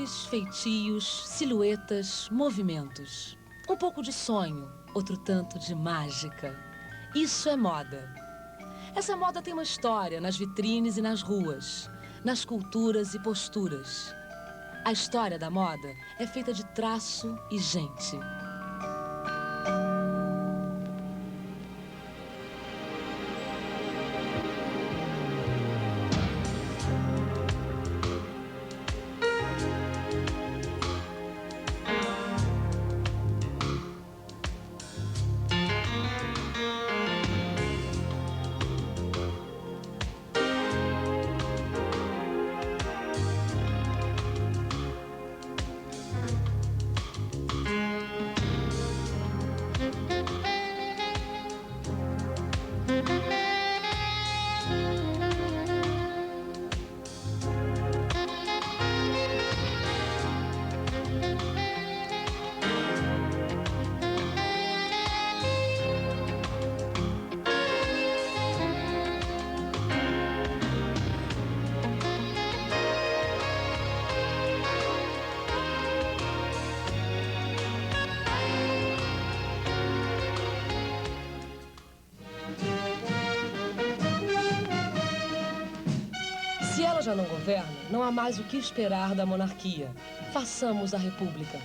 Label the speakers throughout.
Speaker 1: Cores, feitios, silhuetas, movimentos. Um pouco de sonho, outro tanto de mágica. Isso é moda. Essa moda tem uma história nas vitrines e nas ruas, nas culturas e posturas. A história da moda é feita de traço e gente. Se ela já não governa, não há mais o que esperar da monarquia. Façamos a república.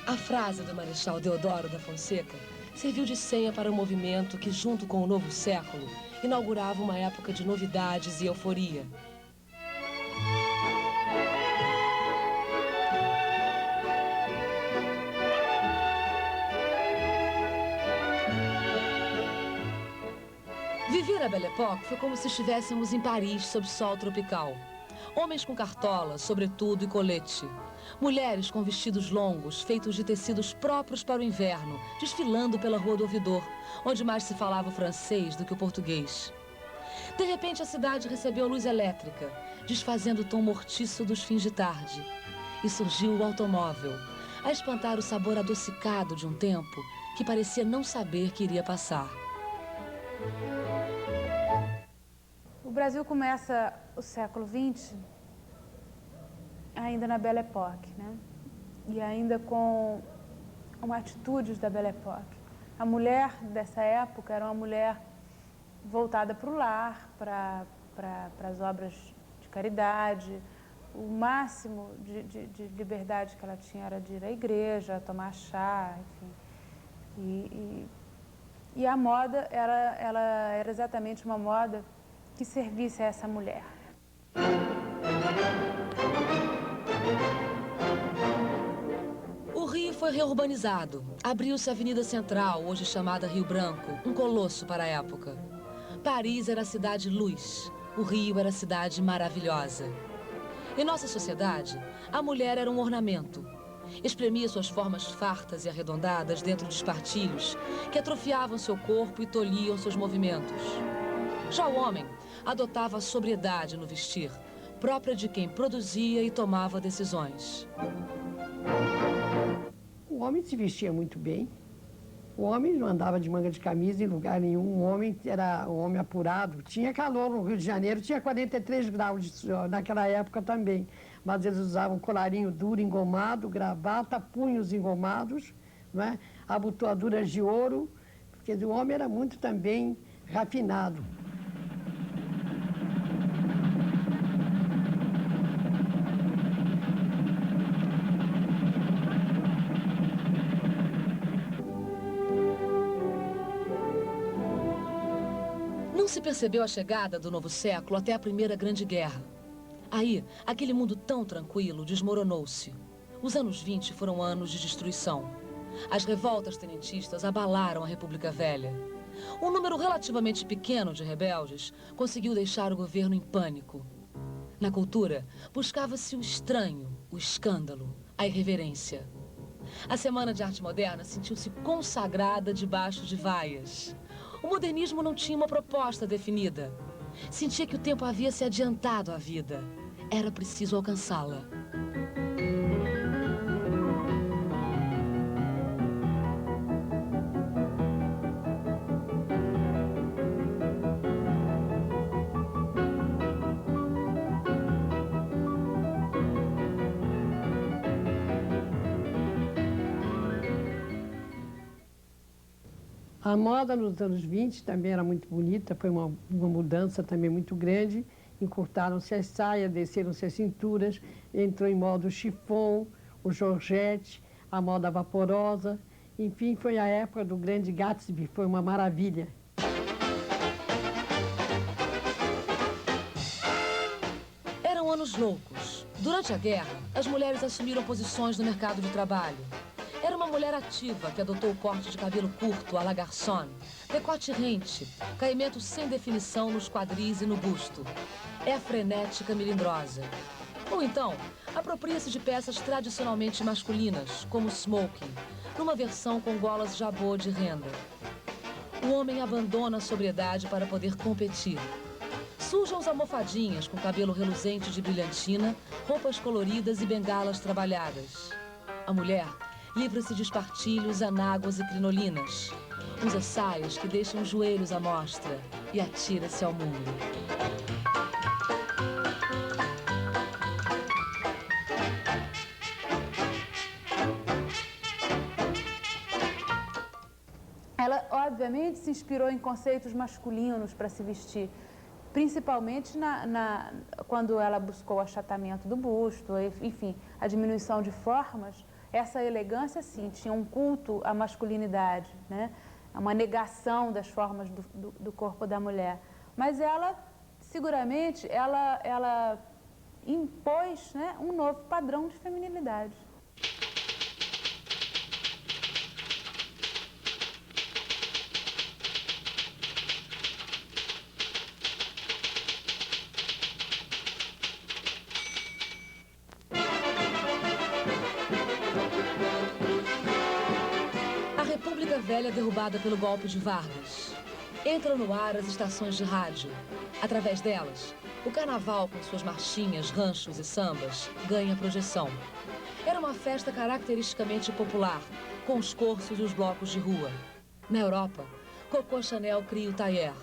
Speaker 1: A frase do Marechal Deodoro da Fonseca serviu de senha para um movimento que, junto com o novo século, inaugurava uma época de novidades e euforia. Viver a Belle Époque foi como se estivéssemos em Paris, sob sol tropical. Homens com cartola, sobretudo e colete. Mulheres com vestidos longos, feitos de tecidos próprios para o inverno, desfilando pela Rua do Ouvidor, onde mais se falava o francês do que o português. De repente, a cidade recebeu luz elétrica, desfazendo o tom mortiço dos fins de tarde. E surgiu o automóvel, a espantar o sabor adocicado de um tempo que parecia não saber que iria passar.
Speaker 2: O Brasil começa o século XX ainda na Belle Époque, né? E ainda com uma atitudes da Belle Époque. A mulher dessa época era uma mulher voltada para o lar, para as obras de caridade. O máximo de liberdade que ela tinha era de ir à igreja, tomar chá, enfim. E a moda ela era exatamente uma moda que servisse a essa mulher.
Speaker 1: O Rio foi reurbanizado. Abriu-se a Avenida Central, hoje chamada Rio Branco, um colosso para a época. Paris era a cidade luz, o Rio era a cidade maravilhosa. Em nossa sociedade, a mulher era um ornamento. Espremia suas formas fartas e arredondadas dentro de espartilhos que atrofiavam seu corpo e tolhiam seus movimentos. Já o homem adotava a sobriedade no vestir, própria de quem produzia e tomava decisões.
Speaker 3: O homem se vestia muito bem. O homem não andava de manga de camisa em lugar nenhum. O homem era um homem apurado. Tinha calor no Rio de Janeiro, tinha 43 graus naquela época também. Mas eles usavam colarinho duro, engomado, gravata, punhos engomados, não é? Abotoaduras de ouro, porque o homem era muito também rafinado.
Speaker 1: Não se percebeu a chegada do novo século até a Primeira Grande Guerra. Aí, aquele mundo tão tranquilo desmoronou-se. Os anos 20 foram anos de destruição. As revoltas tenentistas abalaram a República Velha. Um número relativamente pequeno de rebeldes conseguiu deixar o governo em pânico. Na cultura, buscava-se o estranho, o escândalo, a irreverência. A Semana de Arte Moderna sentiu-se consagrada debaixo de vaias. O modernismo não tinha uma proposta definida. Sentia que o tempo havia se adiantado à vida. Era preciso alcançá-la.
Speaker 3: A moda nos anos 20 também era muito bonita, foi uma mudança também muito grande. Encurtaram-se as saias, desceram-se as cinturas, entrou em moda o chiffon, o georgette, a moda vaporosa. Enfim, foi a época do grande Gatsby, foi uma maravilha.
Speaker 1: Eram anos loucos. Durante a guerra, as mulheres assumiram posições no mercado de trabalho. Era uma mulher ativa que adotou o corte de cabelo curto à la garçon, decote rente, caimento sem definição nos quadris e no busto. É frenética melindrosa. Ou então, apropria-se de peças tradicionalmente masculinas, como smoking, numa versão com golas jabot de renda. O homem abandona a sobriedade para poder competir. Surgem as almofadinhas com cabelo reluzente de brilhantina, roupas coloridas e bengalas trabalhadas. A mulher livra-se de espartilhos, anáguas e crinolinas. Usa saias que deixam os joelhos à mostra e atira-se ao mundo.
Speaker 2: Ela, obviamente, se inspirou em conceitos masculinos para se vestir, principalmente quando ela buscou o achatamento do busto, enfim, a diminuição de formas. Essa elegância, sim, tinha um culto à masculinidade, né? Uma negação das formas do corpo da mulher. Mas ela, seguramente, ela impôs, né, um novo padrão de feminilidade.
Speaker 1: Velha derrubada pelo golpe de Vargas. Entram no ar as estações de rádio. Através delas, o carnaval com suas marchinhas, ranchos e sambas ganha projeção. Era uma festa caracteristicamente popular, com os cursos e os blocos de rua. Na Europa, Coco Chanel cria o tailleur.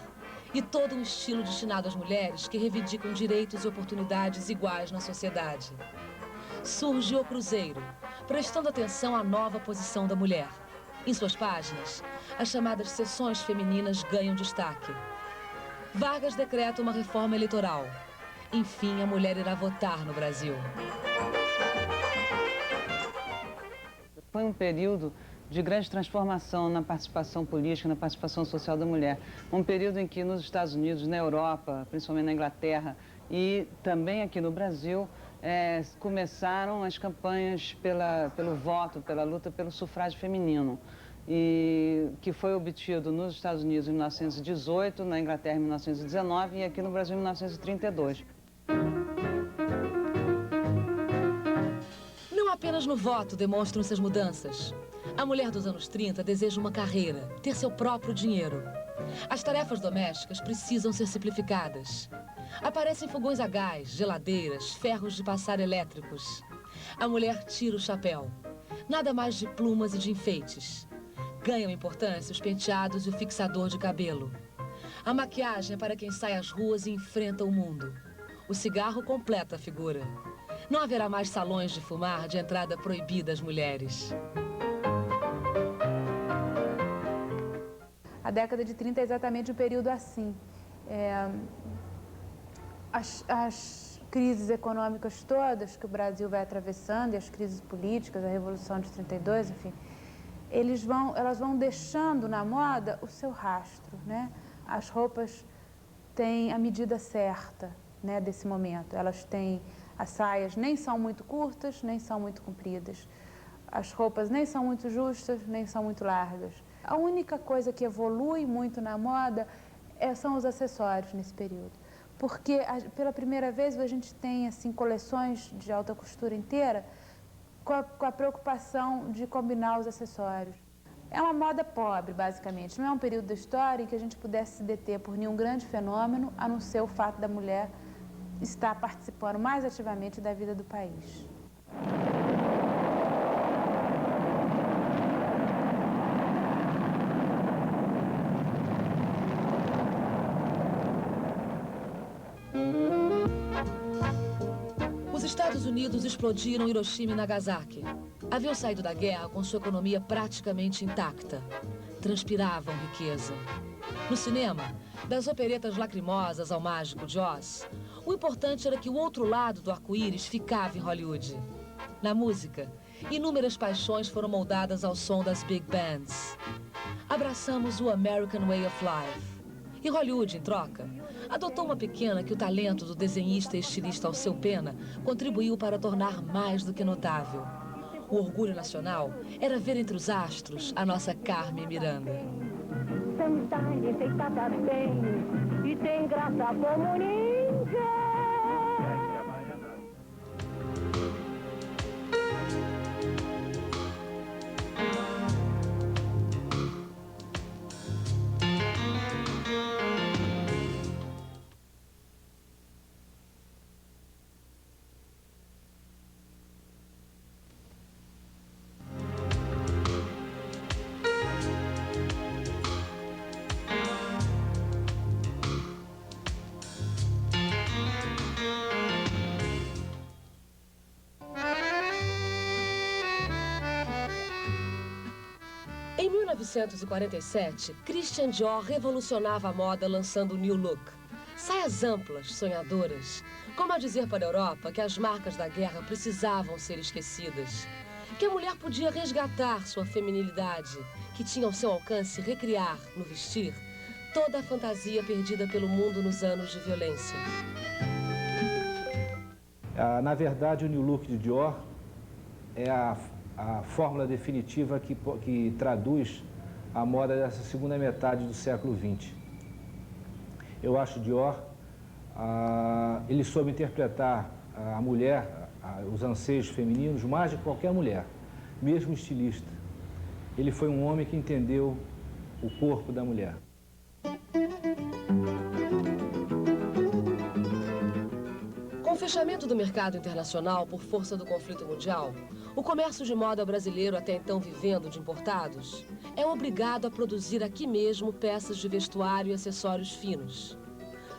Speaker 1: E todo um estilo destinado às mulheres que reivindicam direitos e oportunidades iguais na sociedade. Surge o Cruzeiro, prestando atenção à nova posição da mulher. Em suas páginas, as chamadas seções femininas ganham destaque. Vargas decreta uma reforma eleitoral. Enfim, a mulher irá votar no Brasil.
Speaker 4: Foi um período de grande transformação na participação política, na participação social da mulher. Um período em que nos Estados Unidos, na Europa, principalmente na Inglaterra e também aqui no Brasil, começaram as campanhas pelo voto, pela luta pelo sufrágio feminino, e que foi obtido nos Estados Unidos em 1918, na Inglaterra em 1919 e aqui no Brasil em 1932.
Speaker 1: Não apenas no voto demonstram-se as mudanças. A mulher dos anos 30 deseja uma carreira, ter seu próprio dinheiro. As tarefas domésticas precisam ser simplificadas. Aparecem fogões a gás, geladeiras, ferros de passar elétricos. A mulher tira o chapéu. Nada mais de plumas e de enfeites. Ganham importância os penteados e o fixador de cabelo. A maquiagem é para quem sai às ruas e enfrenta o mundo. O cigarro completa a figura. Não haverá mais salões de fumar de entrada proibida às mulheres.
Speaker 2: A década de 30 é exatamente um período assim. As crises econômicas todas que o Brasil vai atravessando, e as crises políticas, a Revolução de 32, enfim, elas vão deixando na moda o seu rastro, né? As roupas têm a medida certa, né, desse momento. Elas têm, as saias nem são muito curtas, nem são muito compridas. As roupas nem são muito justas, nem são muito largas. A única coisa que evolui muito na moda são os acessórios nesse período. Porque pela primeira vez a gente tem assim, coleções de alta costura inteira com a preocupação de combinar os acessórios. É uma moda pobre, basicamente. Não é um período da história em que a gente pudesse se deter por nenhum grande fenômeno, a não ser o fato da mulher estar participando mais ativamente da vida do país.
Speaker 1: Os Estados Unidos explodiram Hiroshima e Nagasaki. Haviam saído da guerra com sua economia praticamente intacta. transpiravam riqueza. No cinema, das operetas lacrimosas ao Mágico de Oz, o importante era que o outro lado do arco-íris ficava em Hollywood. Na música, inúmeras paixões foram moldadas ao som das big bands. Abraçamos o American Way of Life. E Hollywood, em troca, adotou uma pequena que o talento do desenhista e estilista Alceu Pena contribuiu para tornar mais do que notável. O orgulho nacional era ver entre os astros a nossa Carmen Miranda.
Speaker 5: Santa enfeitada bem e tem graça como ninguém.
Speaker 1: Em 1947, Christian Dior revolucionava a moda lançando o New Look. Saias amplas, sonhadoras, como a dizer para a Europa que as marcas da guerra precisavam ser esquecidas. Que a mulher podia resgatar sua feminilidade, que tinha ao seu alcance recriar, no vestir, toda a fantasia perdida pelo mundo nos anos de violência.
Speaker 6: Na verdade, o New Look de Dior é a fórmula definitiva que traduz a moda dessa segunda metade do século XX. Eu acho Dior, ele soube interpretar a mulher, os anseios femininos, mais de qualquer mulher, mesmo estilista. Ele foi um homem que entendeu o corpo da mulher.
Speaker 1: Com o fechamento do mercado internacional por força do conflito mundial, o comércio de moda brasileiro, até então vivendo de importados, é obrigado a produzir aqui mesmo peças de vestuário e acessórios finos.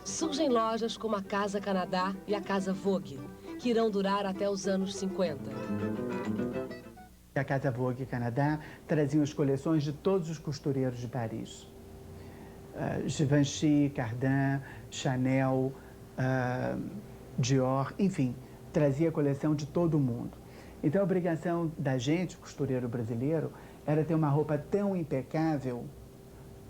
Speaker 1: Surgem lojas como a Casa Canadá e a Casa Vogue, que irão durar até os anos 50.
Speaker 7: A Casa Vogue Canadá trazia as coleções de todos os costureiros de Paris. Givenchy, Cardin, Chanel, Dior, enfim, trazia a coleção de todo mundo. Então, a obrigação da gente, costureiro brasileiro, era ter uma roupa tão impecável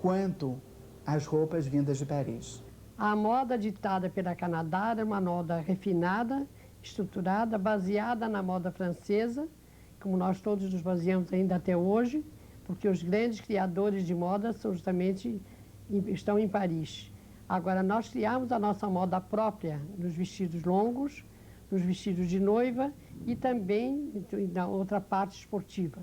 Speaker 7: quanto as roupas vindas de Paris.
Speaker 3: A moda ditada pela Canadá era uma moda refinada, estruturada, baseada na moda francesa, como nós todos nos baseamos ainda até hoje, porque os grandes criadores de moda são justamente estão em Paris. Agora, nós criamos a nossa moda própria nos vestidos longos, nos vestidos de noiva e também na outra parte esportiva.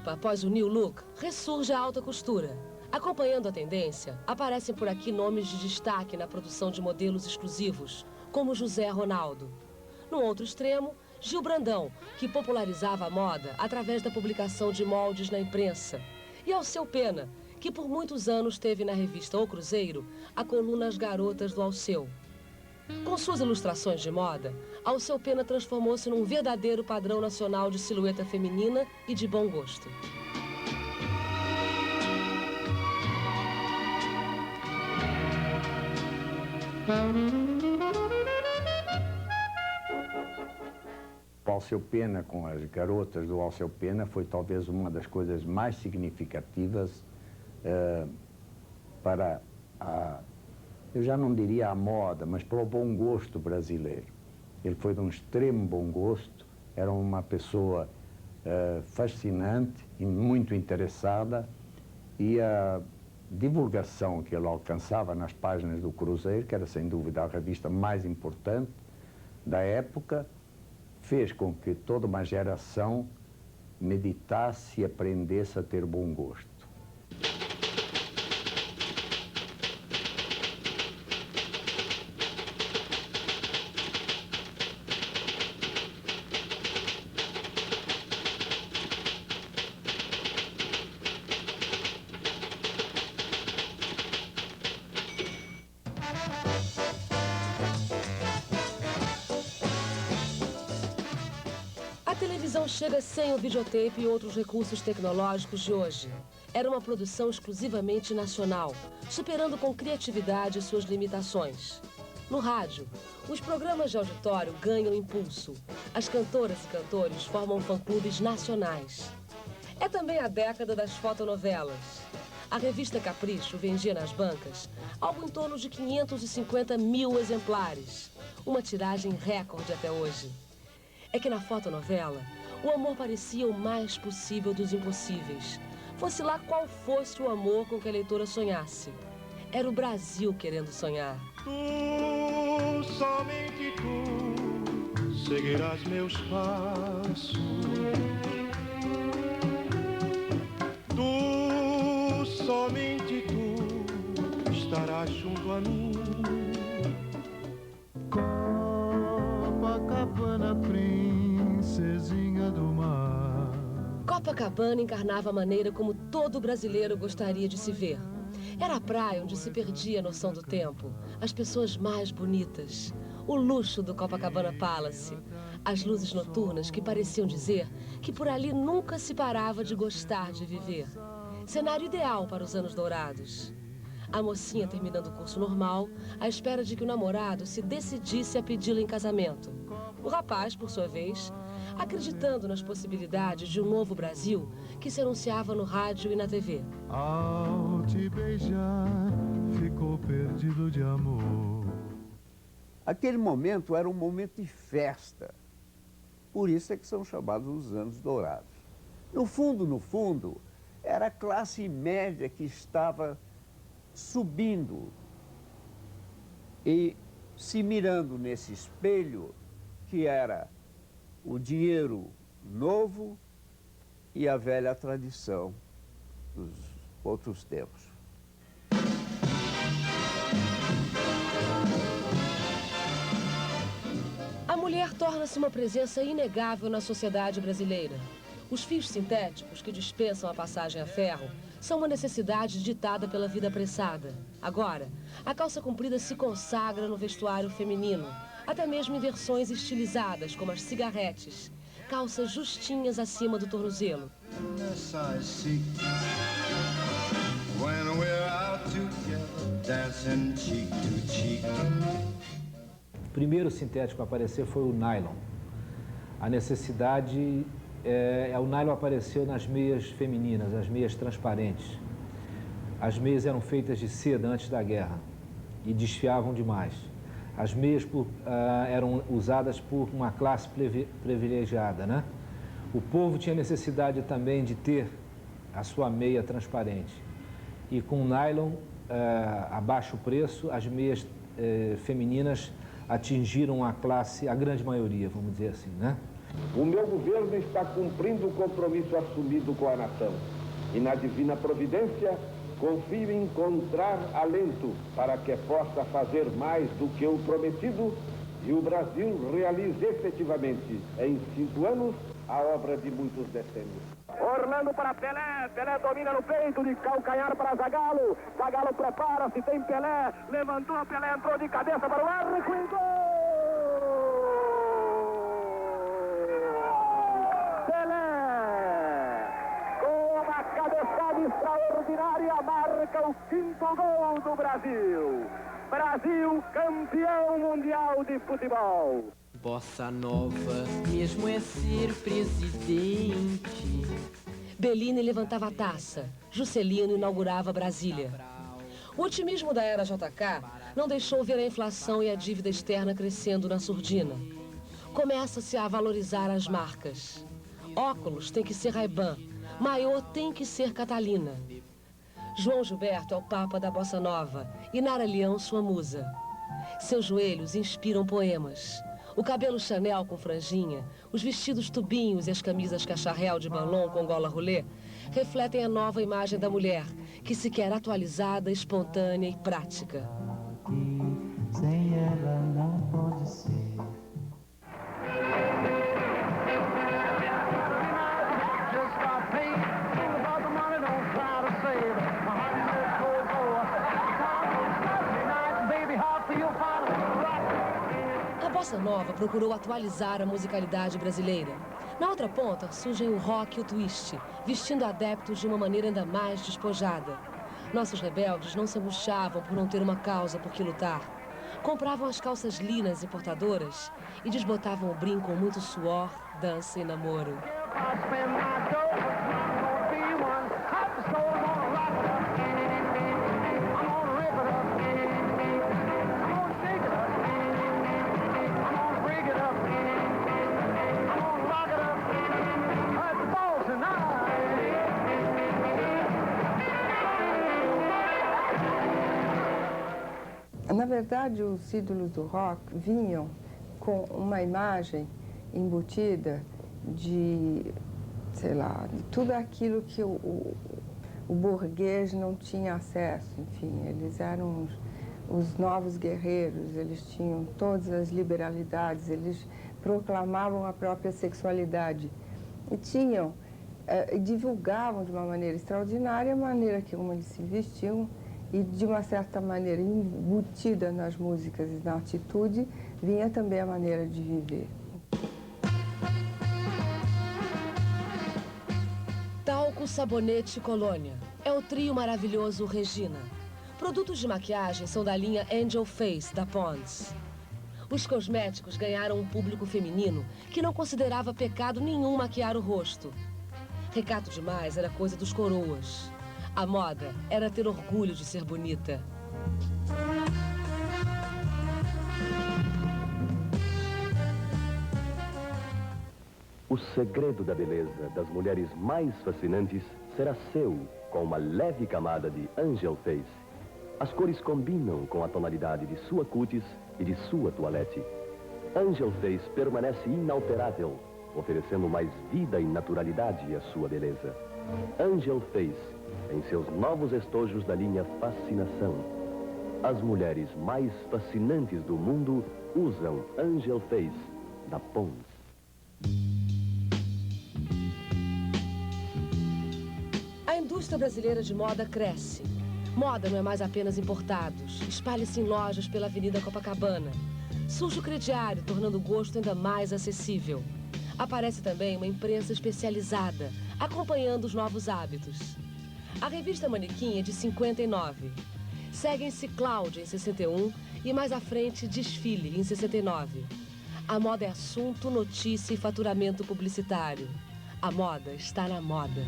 Speaker 1: Após o New Look, ressurge a alta costura. Acompanhando a tendência, aparecem por aqui nomes de destaque na produção de modelos exclusivos, como José Ronaldo. No outro extremo, Gil Brandão, que popularizava a moda através da publicação de moldes na imprensa. E Alceu Pena, que por muitos anos teve na revista O Cruzeiro a coluna As Garotas do Alceu. Com suas ilustrações de moda, Alceu Pena transformou-se num verdadeiro padrão nacional de silhueta feminina e de bom gosto.
Speaker 8: O Alceu Pena com as garotas do Alceu Pena foi talvez uma das coisas mais significativas para eu já não diria a moda, mas para o bom gosto brasileiro. Ele foi de um extremo bom gosto, era uma pessoa fascinante e muito interessada, e a divulgação que ele alcançava nas páginas do Cruzeiro, que era sem dúvida a revista mais importante da época, fez com que toda uma geração meditasse e aprendesse a ter bom gosto.
Speaker 1: A televisão chega sem o videotape e outros recursos tecnológicos de hoje. Era uma produção exclusivamente nacional, superando com criatividade suas limitações. No rádio, os programas de auditório ganham impulso. As cantoras e cantores formam fã-clubes nacionais. É também a década das fotonovelas. A revista Capricho vendia nas bancas algo em torno de 550 mil exemplares, uma tiragem recorde até hoje. É que na fotonovela, o amor parecia o mais possível dos impossíveis. Fosse lá qual fosse o amor com que a leitora sonhasse. Era o Brasil querendo sonhar.
Speaker 9: Tu, somente tu, seguirás meus passos. Tu, somente tu, estarás junto a mim. Copacabana, princesinha do mar.
Speaker 1: Copacabana encarnava a maneira como todo brasileiro gostaria de se ver. Era a praia onde se perdia a noção do tempo, as pessoas mais bonitas, o luxo do Copacabana Palace, as luzes noturnas que pareciam dizer que por ali nunca se parava de gostar de viver. Cenário ideal para os anos dourados. A mocinha terminando o curso normal, à espera de que o namorado se decidisse a pedi-la em casamento. O rapaz, por sua vez, acreditando nas possibilidades de um novo Brasil que se anunciava no rádio e na TV.
Speaker 9: Ao te beijar, ficou perdido de amor.
Speaker 10: Aquele momento era um momento de festa. Por isso é que são chamados os anos dourados. No fundo, era a classe média que estava subindo e se mirando nesse espelho que era o dinheiro novo e a velha tradição dos outros tempos.
Speaker 1: A mulher torna-se uma presença inegável na sociedade brasileira. Os fios sintéticos que dispensam a passagem a ferro são uma necessidade ditada pela vida apressada. Agora, a calça comprida se consagra no vestuário feminino, até mesmo em versões estilizadas, como as cigarretes, calças justinhas acima do tornozelo.
Speaker 6: O primeiro sintético a aparecer foi o nylon. A necessidade o nylon apareceu nas meias femininas, as meias transparentes. As meias eram feitas de seda antes da guerra e desfiavam demais. As meias eram usadas por uma classe privilegiada, né? O povo tinha necessidade também de ter a sua meia transparente. E com o nylon, a baixo preço, as meias femininas atingiram a grande maioria, vamos dizer assim, né?
Speaker 11: O meu governo está cumprindo o compromisso assumido com a nação. E na divina providência, confio em encontrar alento para que possa fazer mais do que o prometido e o Brasil realize efetivamente, em 5 anos, a obra de muitos decênios. Orlando para Pelé, Pelé domina no peito, de calcanhar para Zagallo, Zagallo prepara-se, tem Pelé, levantou, Pelé entrou de cabeça para o arco e gol! Extraordinária marca o 5º gol do Brasil. Brasil campeão mundial de futebol.
Speaker 12: Bossa nova, mesmo é ser presidente.
Speaker 1: Bellini levantava a taça, Juscelino inaugurava Brasília. O otimismo da era JK não deixou ver a inflação e a dívida externa crescendo na surdina. Começa-se a valorizar as marcas. Óculos tem que ser Ray-Ban. Maiô tem que ser Catalina. João Gilberto é o papa da bossa nova e Nara Leão sua musa. Seus joelhos inspiram poemas. O cabelo Chanel com franjinha, os vestidos tubinhos e as camisas cacharel de balão com gola rolê refletem a nova imagem da mulher, que se quer atualizada, espontânea e prática.
Speaker 13: Sem ela não pode ser.
Speaker 1: A bossa nova procurou atualizar a musicalidade brasileira. Na outra ponta surgem o rock e o twist, vestindo adeptos de uma maneira ainda mais despojada. Nossos rebeldes não se angustiavam por não ter uma causa por que lutar. Compravam as calças linas e portadoras e desbotavam o brinco com muito suor, dança e namoro.
Speaker 14: Na verdade, os ídolos do rock vinham com uma imagem embutida de, sei lá, de tudo aquilo que o burguês não tinha acesso. Enfim, eles eram os novos guerreiros, eles tinham todas as liberalidades, eles proclamavam a própria sexualidade e tinham, divulgavam de uma maneira extraordinária a maneira como eles se vestiam. E, de uma certa maneira, embutida nas músicas e na atitude, vinha também a maneira de viver.
Speaker 1: Talco, sabonete e colônia. É o trio maravilhoso Regina. Produtos de maquiagem são da linha Angel Face, da Pond's. Os cosméticos ganharam um público feminino que não considerava pecado nenhum maquiar o rosto. Recato demais era coisa dos coroas. A moda era ter orgulho de ser bonita.
Speaker 15: O segredo da beleza das mulheres mais fascinantes será seu, com uma leve camada de Angel Face. As cores combinam com a tonalidade de sua cutis e de sua toilette. Angel Face permanece inalterável, oferecendo mais vida e naturalidade à sua beleza. Angel Face, em seus novos estojos da linha Fascinação. As mulheres mais fascinantes do mundo usam Angel Face, da Pond's.
Speaker 1: A indústria brasileira de moda cresce. Moda não é mais apenas importados. Espalha-se em lojas pela Avenida Copacabana. Surge o crediário, tornando o gosto ainda mais acessível. Aparece também uma imprensa especializada, acompanhando os novos hábitos. A revista Manequim é de 59. Seguem-se Cláudia, em 61, e mais à frente Desfile, em 69. A moda é assunto, notícia e faturamento publicitário. A moda está na moda.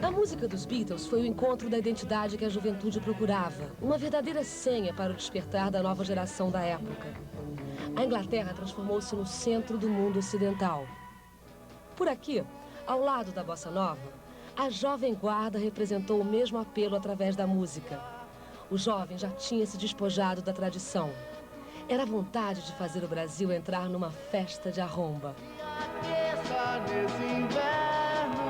Speaker 1: A música dos Beatles foi o encontro da identidade que a juventude procurava, uma verdadeira senha para o despertar da nova geração da época. A Inglaterra transformou-se no centro do mundo ocidental. Por aqui, ao lado da bossa nova, a jovem guarda representou o mesmo apelo através da música. O jovem já tinha se despojado da tradição. Era a vontade de fazer o Brasil entrar numa festa de arromba.
Speaker 9: Nesse inverno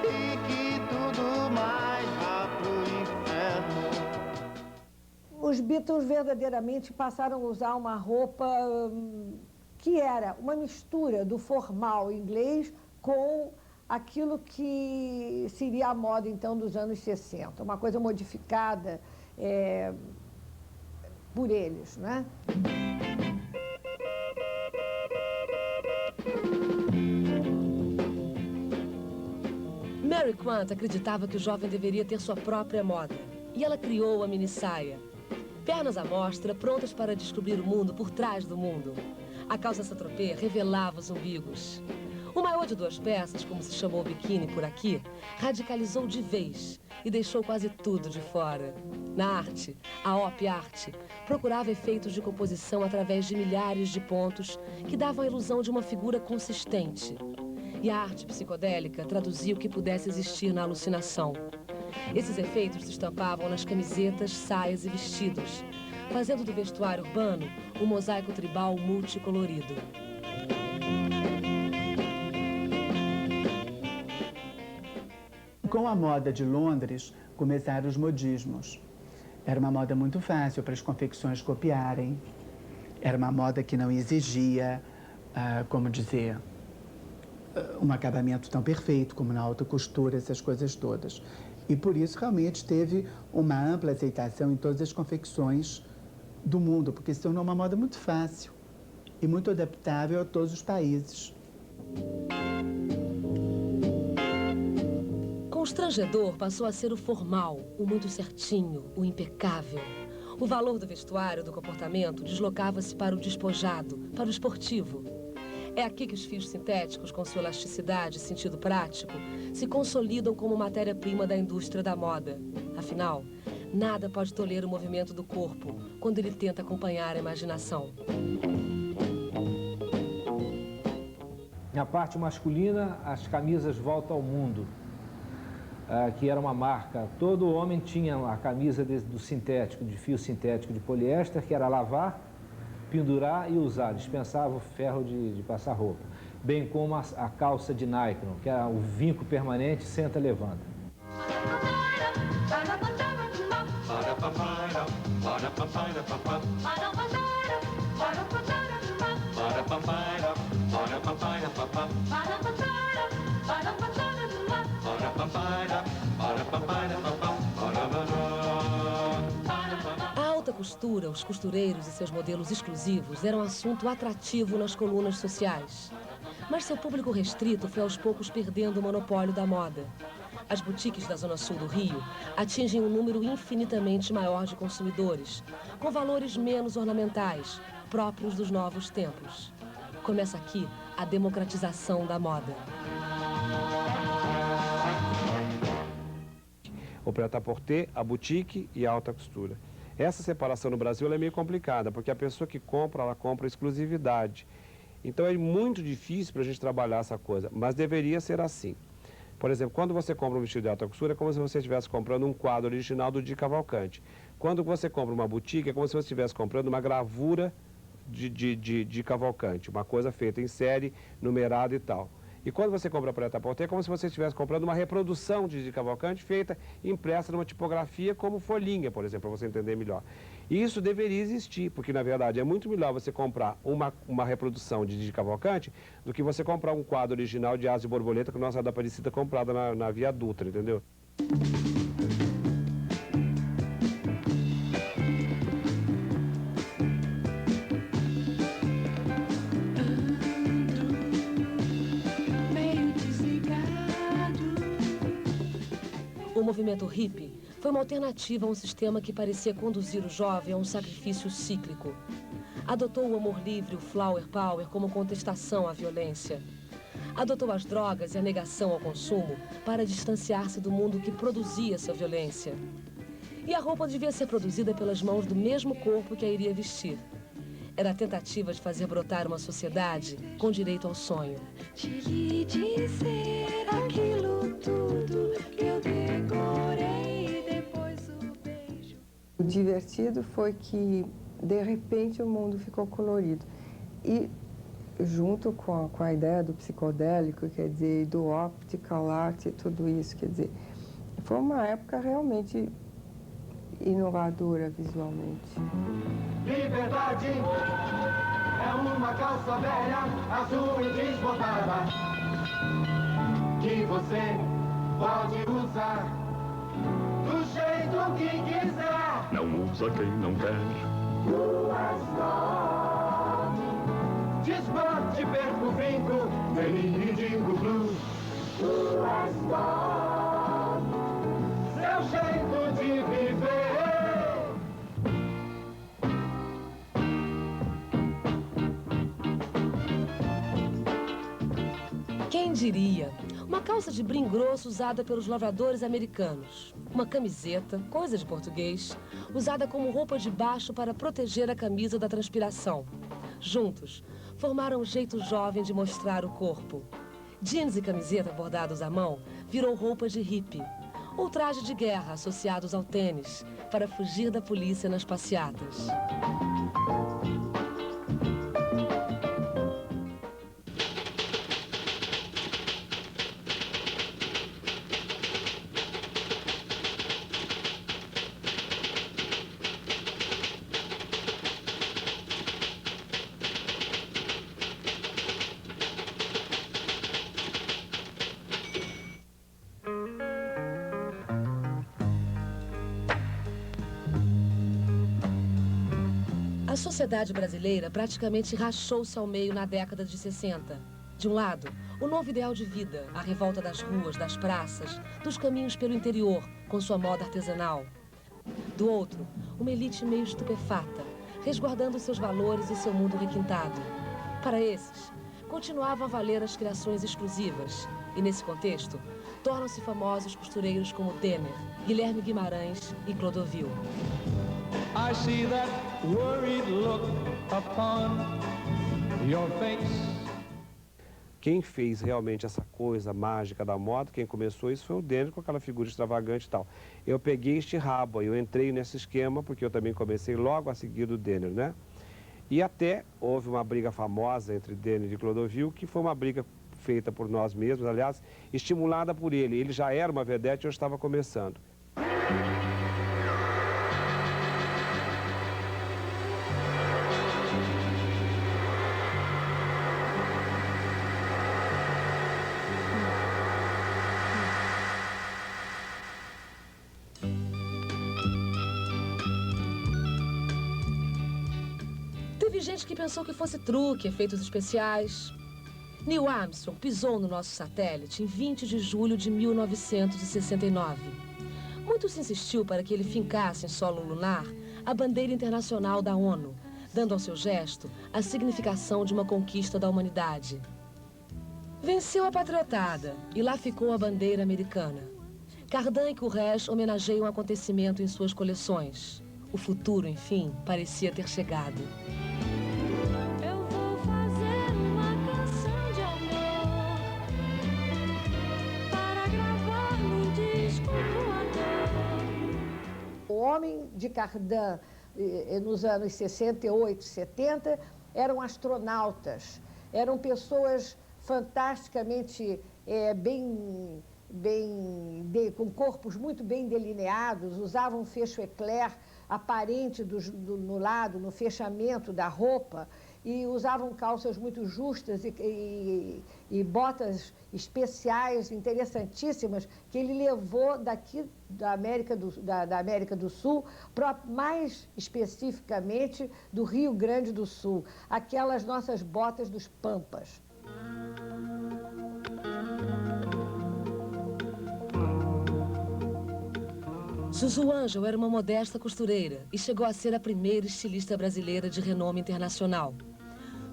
Speaker 9: e que tudo mais vá pro inferno.
Speaker 16: Beatles verdadeiramente passaram a usar uma roupa que era uma mistura do formal inglês com aquilo que seria a moda, então, dos anos 60. Uma coisa modificada por eles, né?
Speaker 1: Mary Quant acreditava que o jovem deveria ter sua própria moda. E ela criou a mini-saia. Pernas à mostra, prontas para descobrir o mundo por trás do mundo. A calça Saint-Tropez revelava os umbigos. O maiô de 2 peças, como se chamou o biquíni por aqui, radicalizou de vez e deixou quase tudo de fora. Na arte, a op art procurava efeitos de composição através de milhares de pontos que davam a ilusão de uma figura consistente. E a arte psicodélica traduzia o que pudesse existir na alucinação. Esses efeitos se estampavam nas camisetas, saias e vestidos, fazendo do vestuário urbano um mosaico tribal multicolorido.
Speaker 7: Com a moda de Londres, começaram os modismos. Era uma moda muito fácil para as confecções copiarem. Era uma moda que não exigia, como dizer, um acabamento tão perfeito como na alta costura, essas coisas todas. E por isso realmente teve uma ampla aceitação em todas as confecções do mundo, porque se tornou uma moda muito fácil e muito adaptável a todos os países.
Speaker 1: Constrangedor passou a ser o formal, o muito certinho, o impecável. O valor do vestuário, do comportamento, deslocava-se para o despojado, para o esportivo. É aqui que os fios sintéticos, com sua elasticidade e sentido prático, se consolidam como matéria-prima da indústria da moda. Afinal, nada pode tolher o movimento do corpo quando ele tenta acompanhar a imaginação.
Speaker 6: Na parte masculina, as camisas Volta ao Mundo, que era uma marca. Todo homem tinha a camisa do sintético, de fio sintético de poliéster, que era lavar, pendurar e usar, dispensava o ferro de passar roupa. Bem como a calça de Nycron, que era o vinco permanente, senta, levanta.
Speaker 1: A alta costura, os costureiros e seus modelos exclusivos eram assunto atrativo nas colunas sociais. Mas seu público restrito foi aos poucos perdendo o monopólio da moda. As boutiques da Zona Sul do Rio atingem um número infinitamente maior de consumidores, com valores menos ornamentais, próprios dos novos tempos. Começa aqui a democratização da moda.
Speaker 17: O prêt-à-porter, a boutique e a alta costura. Essa separação no Brasil ela é meio complicada, porque a pessoa que compra, ela compra exclusividade. Então é muito difícil para a gente trabalhar essa coisa, mas deveria ser assim. Por exemplo, quando você compra um vestido de alta costura, é como se você estivesse comprando um quadro original do Di Cavalcanti. Quando você compra uma boutique, é como se você estivesse comprando uma gravura de Cavalcanti, uma coisa feita em série, numerada e tal. E quando você compra prêt-à-porter, é como se você estivesse comprando uma reprodução de Cavalcanti feita, impressa numa tipografia como folhinha, por exemplo, para você entender melhor. E isso deveria existir, porque na verdade é muito melhor você comprar uma reprodução de Cavalcanti do que você comprar um quadro original de Asa e Borboleta que a nossa da Aparecida comprada na Via Dutra, entendeu?
Speaker 1: O movimento hippie foi uma alternativa a um sistema que parecia conduzir o jovem a um sacrifício cíclico. Adotou o amor livre, o flower power, como contestação à violência. Adotou as drogas e a negação ao consumo para distanciar-se do mundo que produzia essa violência. E a roupa devia ser produzida pelas mãos do mesmo corpo que a iria vestir. Era a tentativa de fazer brotar uma sociedade com direito ao sonho.
Speaker 5: De dizer aquilo tudo que eu decorei, depois o beijo.
Speaker 14: O divertido foi que, de repente, o mundo ficou colorido. E, junto com a ideia do psicodélico, quer dizer, do optical art e tudo isso, quer dizer, foi uma época realmente inovadora visualmente.
Speaker 9: Liberdade é uma calça velha, azul e desbotada, que você pode usar do jeito que quiser.
Speaker 18: Não usa quem não quer.
Speaker 9: Desbote, perco o brinco, vem digo blues. Seu jeito de viver.
Speaker 1: Quem diria? Uma calça de brim grosso usada pelos lavradores americanos. Uma camiseta, coisa de português, usada como roupa de baixo para proteger a camisa da transpiração. Juntos, formaram um jeito jovem de mostrar o corpo. Jeans e camiseta bordados à mão virou roupa de hippie. Ou traje de guerra associados ao tênis, para fugir da polícia nas passeatas. A sociedade brasileira praticamente rachou-se ao meio na década de 60. De um lado, o novo ideal de vida, a revolta das ruas, das praças, dos caminhos pelo interior, com sua moda artesanal. Do outro, uma elite meio estupefata, resguardando seus valores e seu mundo requintado. Para esses, continuavam a valer as criações exclusivas. E nesse contexto, tornam-se famosos costureiros como Denner, Guilherme Guimarães e Clodovil.
Speaker 13: I see that worried look upon your face.
Speaker 17: Quem fez realmente essa coisa mágica da moda, quem começou isso foi o Denner, com aquela figura extravagante e tal. Eu peguei este rabo, eu entrei nesse esquema, porque eu também comecei logo a seguir do Denner, né? E até houve uma briga famosa entre Denner e Clodovil, que foi uma briga feita por nós mesmos, aliás, estimulada por ele. Ele já era uma vedete e eu estava começando.
Speaker 1: Teve gente que pensou que fosse truque, efeitos especiais. Neil Armstrong pisou no nosso satélite em 20 de julho de 1969. Muito se insistiu para que ele fincasse em solo lunar a bandeira internacional da ONU, dando ao seu gesto a significação de uma conquista da humanidade. Venceu a patriotada e lá ficou a bandeira americana. Cardan e Courrèges homenageiam o acontecimento em suas coleções. O futuro, enfim, parecia ter chegado.
Speaker 16: O homem de Cardan, nos anos 68, 70, eram astronautas, eram pessoas fantasticamente com corpos muito bem delineados, usavam fecho eclair aparente no lado, no fechamento da roupa, e usavam calças muito justas e botas especiais, interessantíssimas, que ele levou daqui da América do Sul, mais especificamente do Rio Grande do Sul, aquelas nossas botas dos Pampas.
Speaker 1: Zuzu Angel era uma modesta costureira e chegou a ser a primeira estilista brasileira de renome internacional.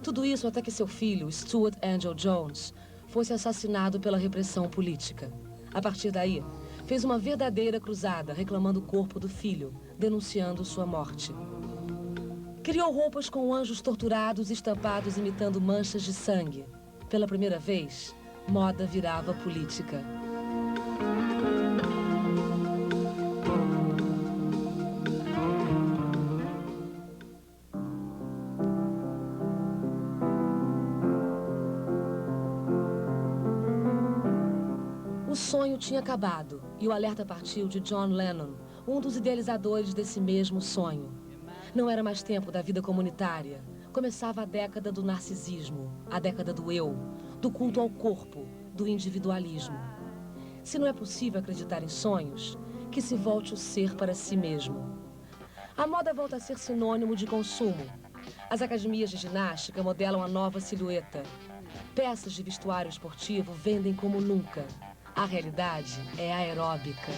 Speaker 1: Tudo isso até que seu filho, Stuart Angel Jones, fosse assassinado pela repressão política. A partir daí, fez uma verdadeira cruzada reclamando o corpo do filho, denunciando sua morte. Criou roupas com anjos torturados e estampados imitando manchas de sangue. Pela primeira vez, moda virava política. O sonho tinha acabado e o alerta partiu de John Lennon, um dos idealizadores desse mesmo sonho. Não era mais tempo da vida comunitária. Começava a década do narcisismo, a década do eu, do culto ao corpo, do individualismo. Se não é possível acreditar em sonhos, que se volte o ser para si mesmo. A moda volta a ser sinônimo de consumo. As academias de ginástica modelam a nova silhueta. Peças de vestuário esportivo vendem como nunca. A realidade é aeróbica.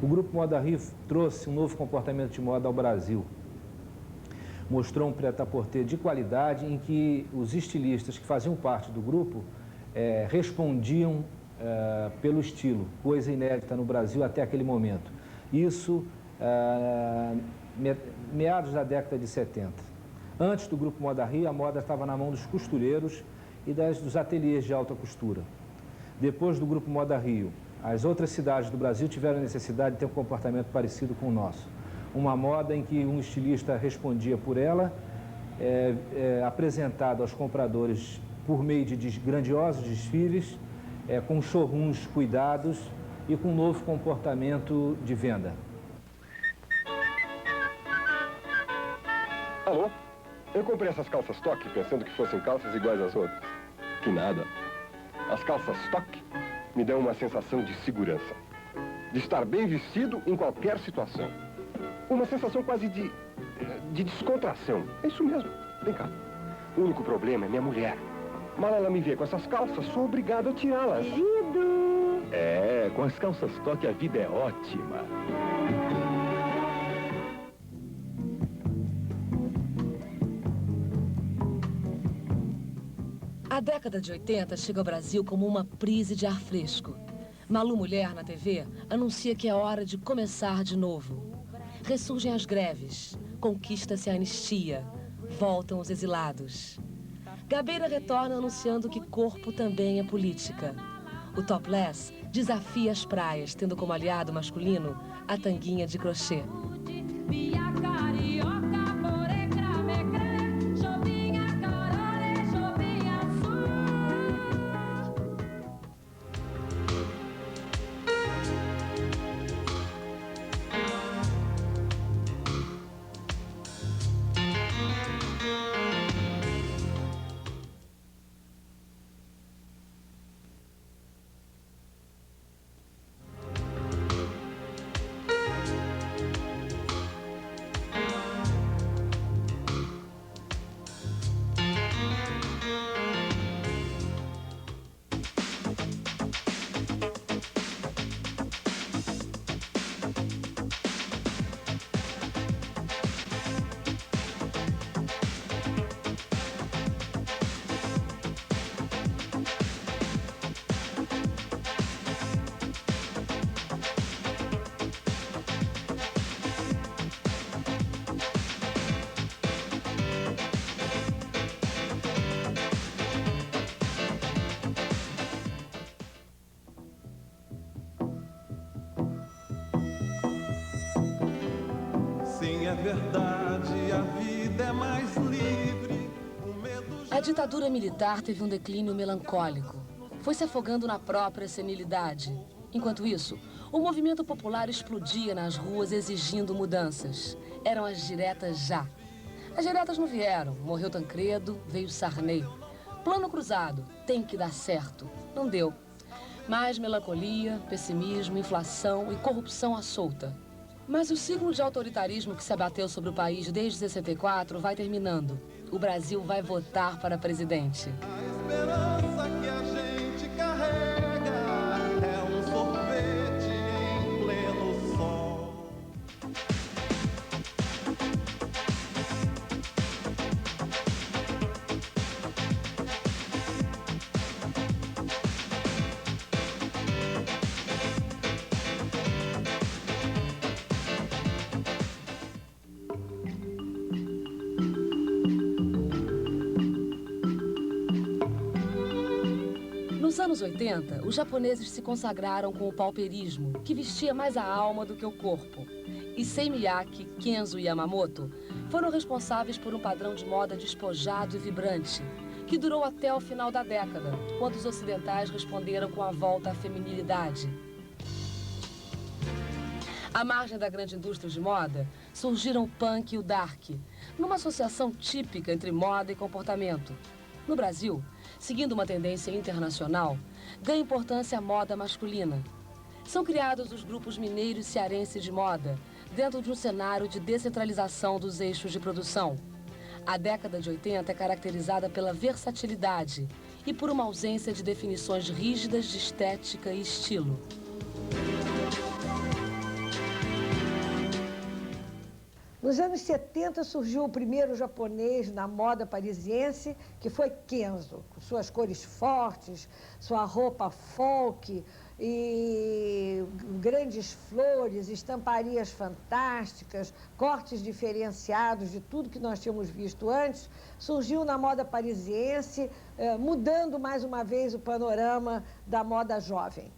Speaker 6: O Grupo Moda Rio trouxe um novo comportamento de moda ao Brasil. Mostrou um prêt-à-porter de qualidade em que os estilistas que faziam parte do grupo respondiam pelo estilo, coisa inédita no Brasil até aquele momento. Isso meados da década de 70. Antes do Grupo Moda Rio, a moda estava na mão dos costureiros e dos ateliês de alta costura. Depois do Grupo Moda Rio, as outras cidades do Brasil tiveram necessidade de ter um comportamento parecido com o nosso. Uma moda em que um estilista respondia por ela, apresentada aos compradores por meio de grandiosos desfiles, com showrooms cuidados e com um novo comportamento de venda.
Speaker 18: Alô? Eu comprei essas calças Stock pensando que fossem calças iguais às outras. Que nada. As calças Stock me dão uma sensação de segurança, de estar bem vestido em qualquer situação. Uma sensação quase de descontração. É isso mesmo. Vem cá. O único problema é minha mulher. Mal ela me vê com essas calças, sou obrigado a tirá-las.
Speaker 15: Com as calças Stock a vida é ótima.
Speaker 1: A década de 80 chega ao Brasil como uma prise de ar fresco. Malu Mulher, na TV, anuncia que é hora de começar de novo. Ressurgem as greves, conquista-se a anistia, voltam os exilados. Gabeira retorna anunciando que corpo também é política. O topless desafia as praias, tendo como aliado masculino a tanguinha de crochê.
Speaker 9: Sim, é verdade, a vida é mais livre.
Speaker 1: A ditadura militar teve um declínio melancólico. Foi se afogando na própria senilidade. Enquanto isso, o movimento popular explodia nas ruas exigindo mudanças. Eram as diretas já. As diretas não vieram. Morreu Tancredo, veio Sarney. Plano cruzado, tem que dar certo. Não deu. Mais melancolia, pessimismo, inflação e corrupção à solta. Mas o ciclo de autoritarismo que se abateu sobre o país desde 64 vai terminando. O Brasil vai votar para presidente.
Speaker 9: A esperança que a gente carrega é um sorvete em pleno sol.
Speaker 1: Nos anos 80, os japoneses se consagraram com o pauperismo, que vestia mais a alma do que o corpo. Issei Miyake, Kenzo Yamamoto foram responsáveis por um padrão de moda despojado e vibrante, que durou até o final da década, quando os ocidentais responderam com a volta à feminilidade. À margem da grande indústria de moda, surgiram o punk e o dark, numa associação típica entre moda e comportamento. No Brasil, seguindo uma tendência internacional, ganha importância a moda masculina. São criados os grupos mineiro e cearense de moda, dentro de um cenário de descentralização dos eixos de produção. A década de 80 é caracterizada pela versatilidade e por uma ausência de definições rígidas de estética e estilo.
Speaker 16: Nos anos 70 surgiu o primeiro japonês na moda parisiense, que foi Kenzo, com suas cores fortes, sua roupa folk e grandes flores, estamparias fantásticas, cortes diferenciados de tudo que nós tínhamos visto antes. Surgiu na moda parisiense, mudando mais uma vez o panorama da moda jovem.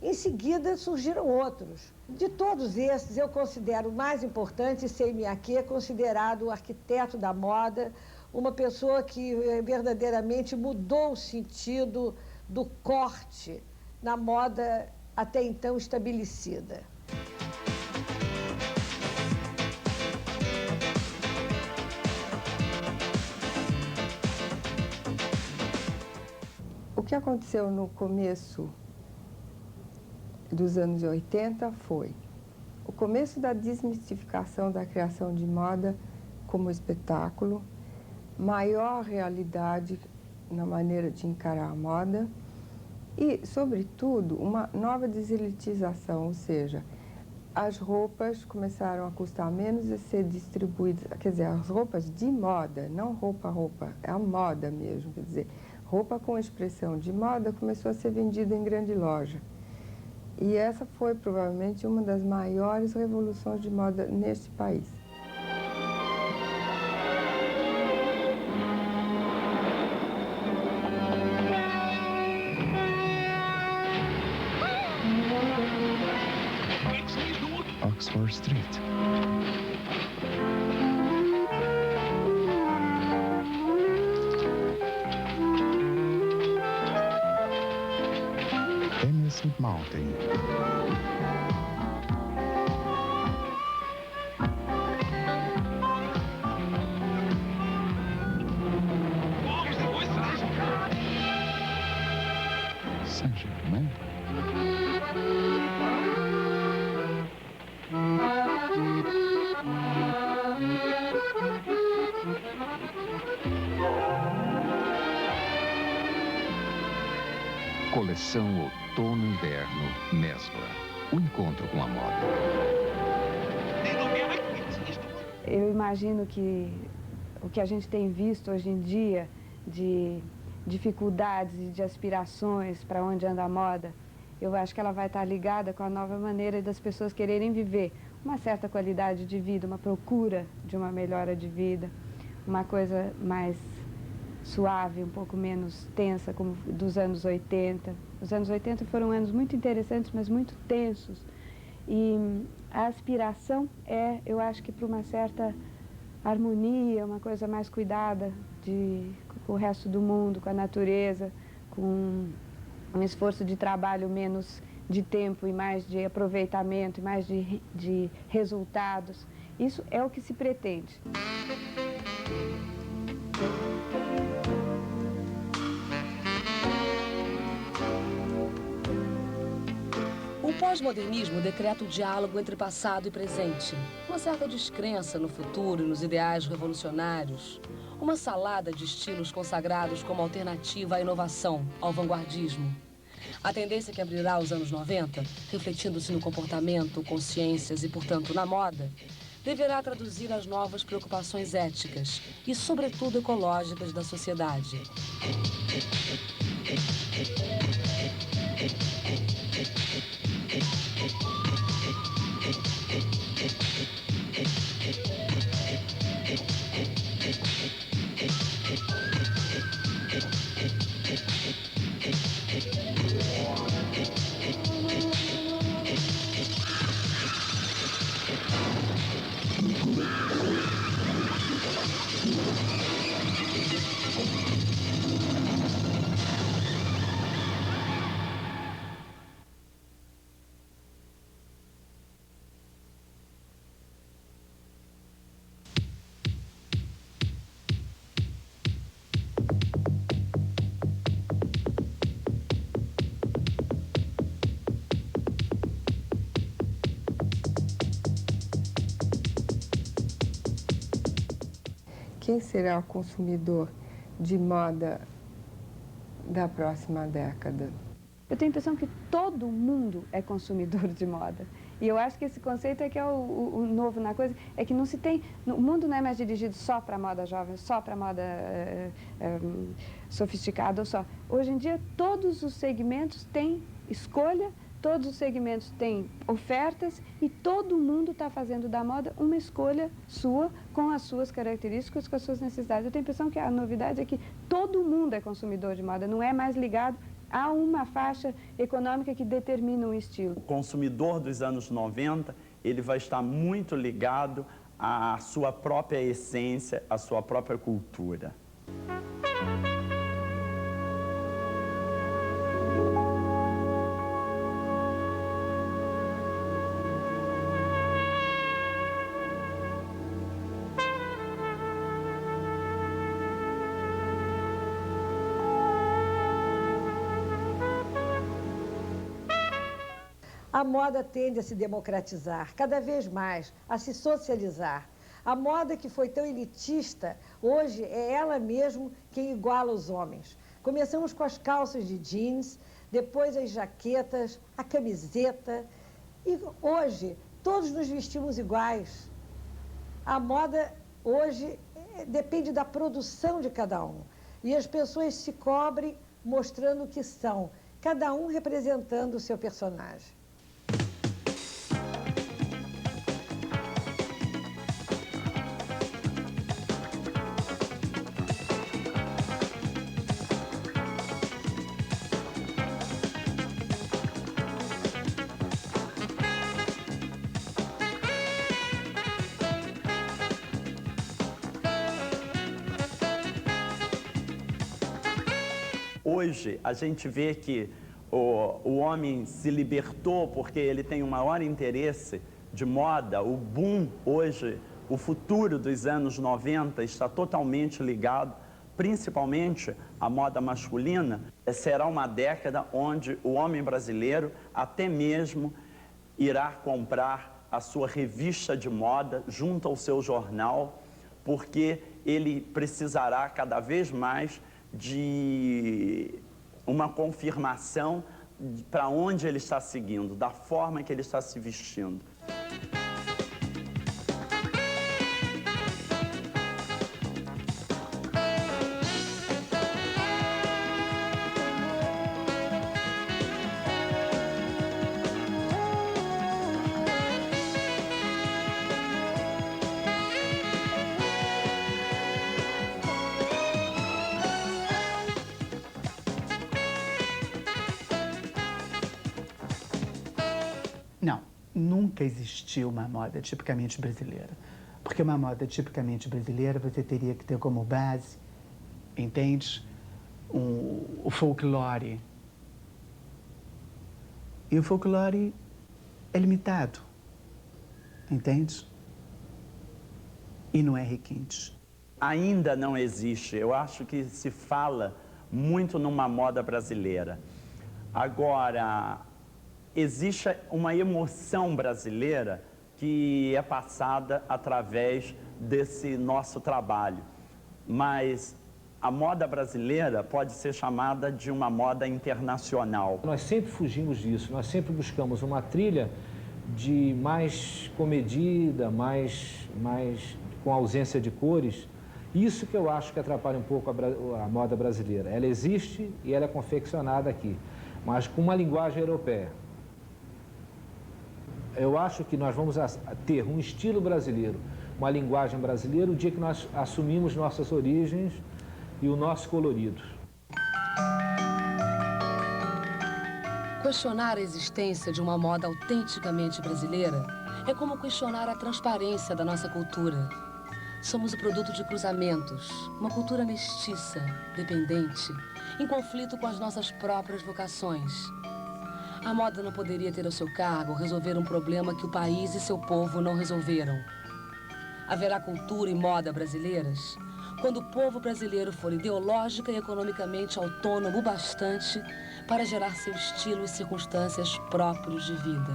Speaker 16: Em seguida, surgiram outros. De todos esses, eu considero o mais importante Issei Miyake, considerado o arquiteto da moda, uma pessoa que verdadeiramente mudou o sentido do corte na moda até então estabelecida.
Speaker 14: O que aconteceu no começo dos anos 80 foi o começo da desmistificação da criação de moda como espetáculo, maior realidade na maneira de encarar a moda e, sobretudo, uma nova deselitização, ou seja, as roupas começaram a custar menos e ser distribuídas, quer dizer, as roupas de moda, não roupa, é a moda mesmo, quer dizer, roupa com expressão de moda começou a ser vendida em grande loja. E essa foi provavelmente uma das maiores revoluções de moda neste país.
Speaker 19: Oxford Street. Emerson Mountain. Saint-Germain. Coleção Outono-Inverno Mescla. O encontro com a moda.
Speaker 20: Eu imagino que o que a gente tem visto hoje em dia de dificuldades e de aspirações para onde anda a moda, eu acho que ela vai estar ligada com a nova maneira das pessoas quererem viver uma certa qualidade de vida, uma procura de uma melhora de vida, uma coisa mais suave, um pouco menos tensa, como dos anos 80. Os anos 80 foram anos muito interessantes, mas muito tensos. E a aspiração é, eu acho que para uma certa harmonia, uma coisa mais cuidada com o resto do mundo, com a natureza, com um esforço de trabalho menos de tempo e mais de aproveitamento, e mais de resultados. Isso é o que se pretende.
Speaker 1: O pós-modernismo decreta o diálogo entre passado e presente, uma certa descrença no futuro e nos ideais revolucionários, uma salada de estilos consagrados como alternativa à inovação, ao vanguardismo. A tendência que abrirá os anos 90, refletindo-se no comportamento, consciências e, portanto, na moda, deverá traduzir as novas preocupações éticas e, sobretudo, ecológicas da sociedade.
Speaker 14: quem será o consumidor de moda da próxima década?
Speaker 20: Eu tenho a impressão que todo mundo é consumidor de moda. E eu acho que esse conceito é que é o novo na coisa, é que não se tem... O mundo não é mais dirigido só para a moda jovem, só para a moda sofisticada ou só. Hoje em dia, todos os segmentos têm escolha, todos os segmentos têm ofertas e todo mundo está fazendo da moda uma escolha sua, com as suas características, com as suas necessidades. Eu tenho a impressão que a novidade é que todo mundo é consumidor de moda, não é mais ligado a uma faixa econômica que determina um estilo.
Speaker 21: O consumidor dos anos 90, ele vai estar muito ligado à sua própria essência, à sua própria cultura.
Speaker 16: A moda tende a se democratizar, cada vez mais, a se socializar. A moda que foi tão elitista, hoje é ela mesmo quem iguala os homens. Começamos com as calças de jeans, depois as jaquetas, a camiseta, e hoje todos nos vestimos iguais. A moda hoje depende da produção de cada um. E as pessoas se cobrem mostrando o que são, cada um representando o seu personagem.
Speaker 21: Hoje, a gente vê que o homem se libertou porque ele tem um maior interesse de moda. O boom hoje, o futuro dos anos 90 está totalmente ligado, principalmente à moda masculina. Será uma década onde o homem brasileiro até mesmo irá comprar a sua revista de moda junto ao seu jornal, porque ele precisará cada vez mais de uma confirmação para onde ele está seguindo, da forma que ele está se vestindo.
Speaker 7: Não, nunca existiu uma moda tipicamente brasileira. Porque uma moda tipicamente brasileira você teria que ter como base, entende? O folclore. E o folclore é limitado, entende? E não é requinte.
Speaker 21: Ainda não existe. Eu acho que se fala muito numa moda brasileira. Agora, existe uma emoção brasileira que é passada através desse nosso trabalho. Mas a moda brasileira pode ser chamada de uma moda internacional.
Speaker 6: Nós sempre fugimos disso, nós sempre buscamos uma trilha de mais comedida, mais com ausência de cores. Isso que eu acho que atrapalha um pouco a moda brasileira. Ela existe e ela é confeccionada aqui, mas com uma linguagem europeia. Eu acho que nós vamos ter um estilo brasileiro, uma linguagem brasileira, o dia que nós assumimos nossas origens e o nosso colorido.
Speaker 1: Questionar a existência de uma moda autenticamente brasileira é como questionar a transparência da nossa cultura. Somos o produto de cruzamentos, uma cultura mestiça, dependente, em conflito com as nossas próprias vocações. A moda não poderia ter ao seu cargo resolver um problema que o país e seu povo não resolveram. Haverá cultura e moda brasileiras quando o povo brasileiro for ideológica e economicamente autônomo o bastante para gerar seu estilo e circunstâncias próprios de vida.